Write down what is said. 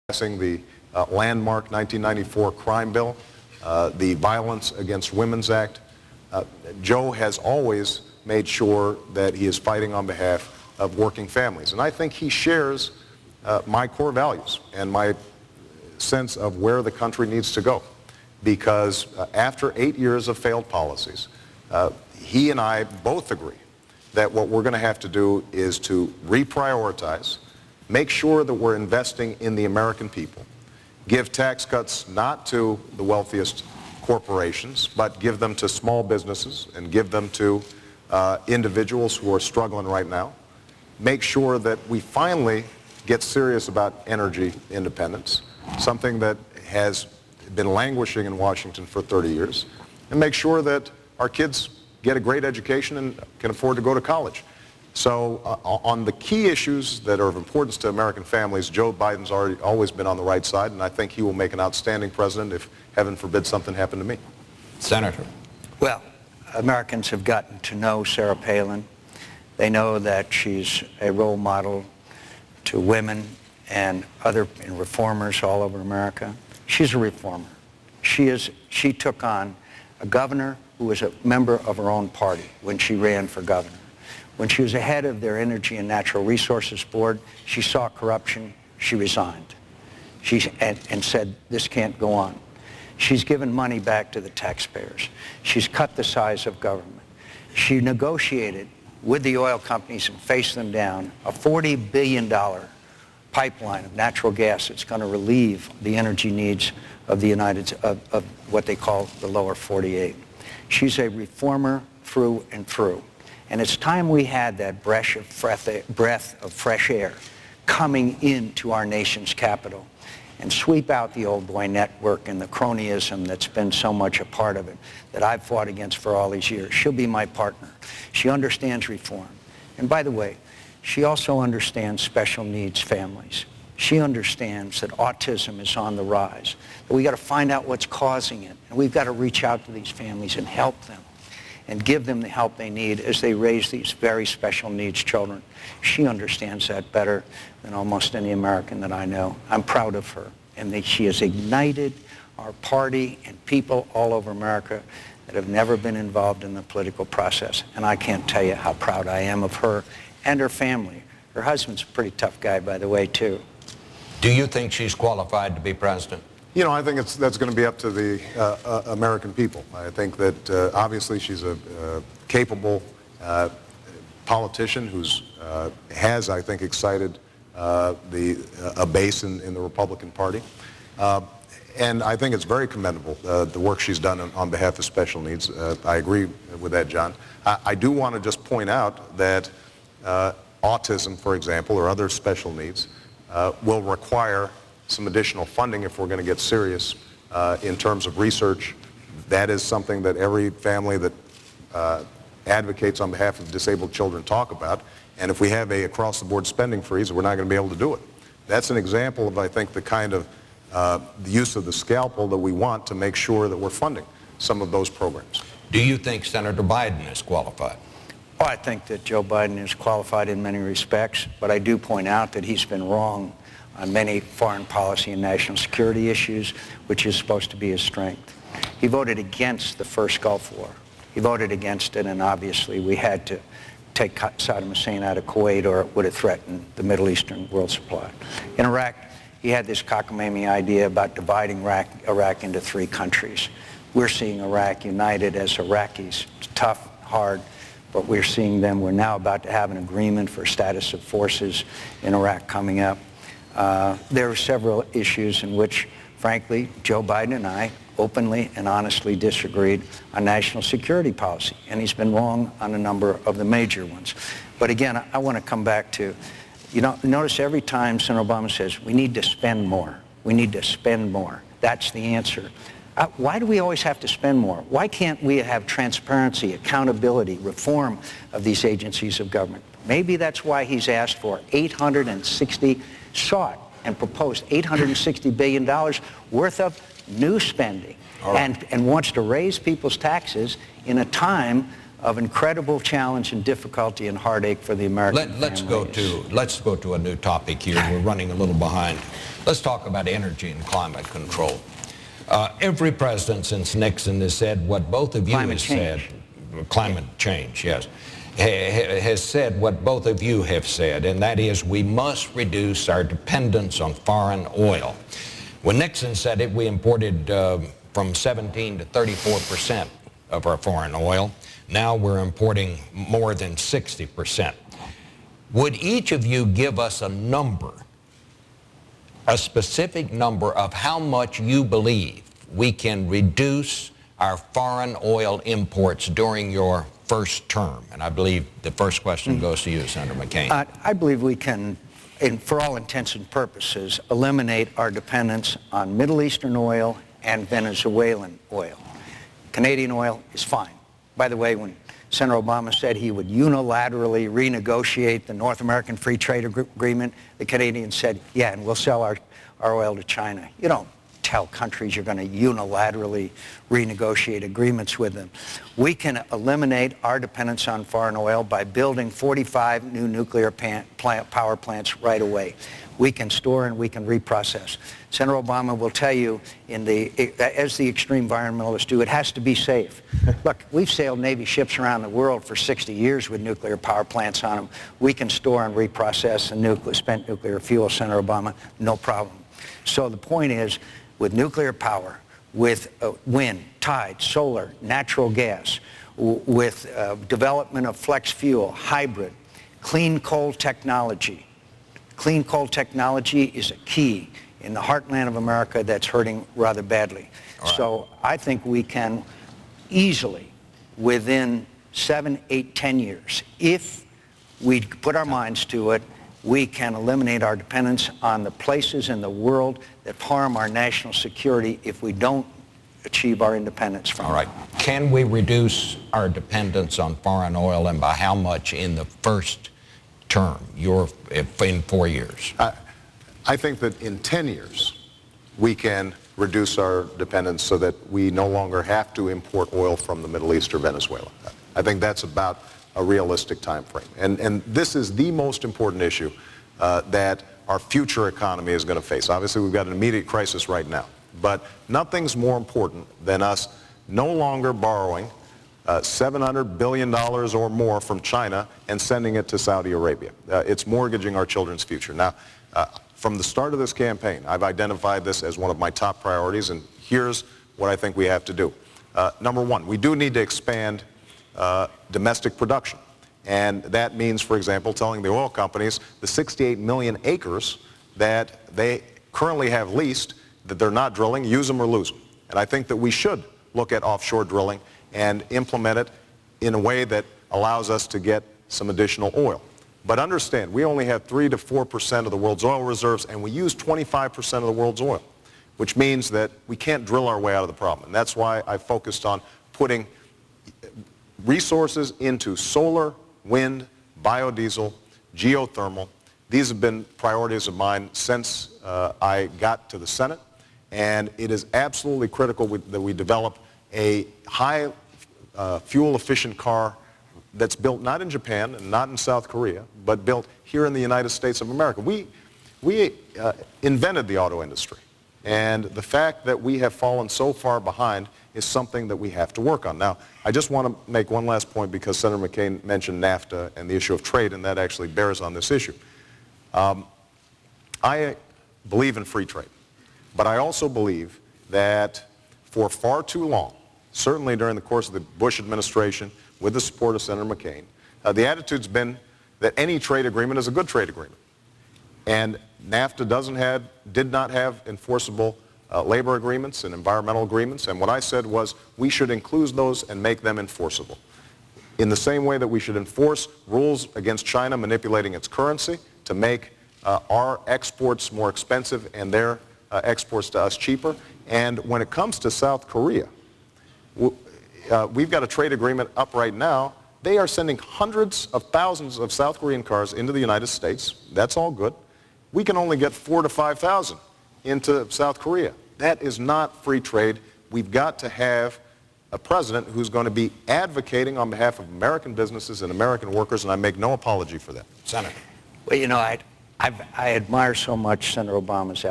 passing the landmark 1994 crime bill, the Violence Against Women's Act. Joe has always made sure that he is fighting on behalf of working families. And I think he shares my core values and my sense of where the country needs to go. Because after 8 years of failed policies, he and I both agree that what we're going to have to do is to reprioritize, make sure that we're investing in the American people, give tax cuts not to the wealthiest corporations, but give them to small businesses and give them to individuals who are struggling right now, make sure that we finally get serious about energy independence, something that has been languishing in Washington for 30 years, and make sure that our kids get a great education and can afford to go to college. So on the key issues that are of importance to American families, Joe Biden's always been on the right side, and I think he will make an outstanding president if, heaven forbid, something happened to me. Senator. Well, Americans have gotten to know Sarah Palin. They know that she's a role model to women and other reformers all over America. She's a reformer. She took on a governor who was a member of her own party when she ran for governor. When she was head of their Energy and Natural Resources Board, she saw corruption, she resigned. And said, this can't go on. She's given money back to the taxpayers. She's cut the size of government. She negotiated with the oil companies and faced them down a $40 billion pipeline of natural gas that's going to relieve the energy needs of the of what they call the lower 48. She's a reformer through and through. And it's time we had that breath of fresh air coming into our nation's capital and sweep out the old boy network and the cronyism that's been so much a part of it that I've fought against for all these years. She'll be my partner. She understands reform. And by the way, she also understands special needs families. She understands that autism is on the rise, that we got to find out what's causing it, and we've got to reach out to these families and help them and give them the help they need as they raise these very special needs children. She understands that better than almost any American that I know. I'm proud of her, and that she has ignited our party and people all over America that have never been involved in the political process. And I can't tell you how proud I am of her and her family. Her husband's a pretty tough guy, by the way, too. Do you think she's qualified to be president? You know, I think that's going to be up to the American people. I think that obviously she's a capable politician who's has, I think, excited a base in the Republican Party. And I think it's very commendable, the work she's done on behalf of special needs. I agree with that, John. I do want to just point out that autism, for example, or other special needs, will require some additional funding if we're going to get serious in terms of research. That is something that every family that advocates on behalf of disabled children talk about. And if we have a across-the-board spending freeze, we're not going to be able to do it. That's an example of, I think, the kind of the use of the scalpel that we want to make sure that we're funding some of those programs. Do you think Senator Biden is qualified? Well, I think that Joe Biden is qualified in many respects, but I do point out that he's been wrong on many foreign policy and national security issues, which is supposed to be his strength. He voted against the first Gulf War. He voted against it, and obviously we had to take Saddam Hussein out of Kuwait, or it would have threatened the Middle Eastern world supply. In Iraq, he had this cockamamie idea about dividing Iraq into 3 countries. We're seeing Iraq united as Iraqis. It's tough, hard, but we're seeing them. We're now about to have an agreement for status of forces in Iraq coming up. There are several issues in which, frankly, Joe Biden and I openly and honestly disagreed on national security policy, and he's been wrong on a number of the major ones. But again, I want to come back to, you know, notice every time Senator Obama says, we need to spend more. We need to spend more. That's the answer. Why do we always have to spend more? Why can't we have transparency, accountability, reform of these agencies of government? Maybe that's why he's asked for sought and proposed $860 billion worth of new spending, and wants to raise people's taxes in a time of incredible challenge and difficulty and heartache for the American Let's families. go to a new topic here. We're running a little behind. Let's talk about energy and climate control. Every president since Nixon has said what both of you have said. Climate change, yes. Has said what both of you have said, and that is we must reduce our dependence on foreign oil. When Nixon said it, we imported from 17 to 34% of our foreign oil. Now we're importing more than 60%. Would each of you give us a number, a specific number of how much you believe we can reduce our foreign oil imports during your first term? And I believe the first question goes to you, Senator McCain. I believe we can, for all intents and purposes, eliminate our dependence on Middle Eastern oil and Venezuelan oil. Canadian oil is fine. By the way, when Senator Obama said he would unilaterally renegotiate the North American Free Trade Agreement, the Canadians said, yeah, and we'll sell our oil to China. You don't tell countries you're going to unilaterally renegotiate agreements with them. We can eliminate our dependence on foreign oil by building 45 new nuclear power plants right away. We can store and we can reprocess. Senator Obama will tell you, as the extreme environmentalists do, it has to be safe. Look, we've sailed Navy ships around the world for 60 years with nuclear power plants on them. We can store and reprocess spent nuclear fuel, Senator Obama, no problem. So the point is, with nuclear power, with wind, tide, solar, natural gas, with development of flex fuel, hybrid, clean coal technology. Clean coal technology is a key in the heartland of America that's hurting rather badly. Right. So I think we can easily, within 7, 8, 10 years, if we put our minds to it, we can eliminate our dependence on the places in the world that harm our national security if we don't achieve our independence from All right. Can we reduce our dependence on foreign oil, and by how much in the first term, in 4 years? I think that in 10 years, we can reduce our dependence so that we no longer have to import oil from the Middle East or Venezuela. I think that's about a realistic time frame. And this is the most important issue that our future economy is going to face. Obviously, we've got an immediate crisis right now, but nothing's more important than us no longer borrowing $700 billion or more from China and sending it to Saudi Arabia. It's mortgaging our children's future. Now, from the start of this campaign, I've identified this as one of my top priorities, and here's what I think we have to do. Number one, we do need to expand domestic production. And that means, for example, telling the oil companies the 68 million acres that they currently have leased, that they're not drilling, use them or lose them. And I think that we should look at offshore drilling and implement it in a way that allows us to get some additional oil. But understand, we only have 3 to 4% of the world's oil reserves, and we use 25% of the world's oil, which means that we can't drill our way out of the problem. And that's why I focused on putting resources into solar, wind, biodiesel, geothermal. These have been priorities of mine since I got to the Senate, and it is absolutely critical that we develop a high fuel-efficient car that's built not in Japan and not in South Korea, but built here in the United States of America. We invented the auto industry, and the fact that we have fallen so far behind is something that we have to work on. Now, I just want to make one last point, because Senator McCain mentioned NAFTA and the issue of trade, and that actually bears on this issue. I believe in free trade, but I also believe that for far too long, certainly during the course of the Bush administration, with the support of Senator McCain, the attitude's been that any trade agreement is a good trade agreement. And NAFTA did not have enforceable labor agreements and environmental agreements, and what I said was we should include those and make them enforceable. In the same way that we should enforce rules against China manipulating its currency to make our exports more expensive and their exports to us cheaper. And when it comes to South Korea, we've got a trade agreement up right now. They are sending hundreds of thousands of South Korean cars into the United States. That's all good. We can only get 4,000 to 5,000 into South Korea. That is not free trade. We've got to have a president who's going to be advocating on behalf of American businesses and American workers, and I make no apology for that. Senator. Well, you know, I admire so much Senator Obama's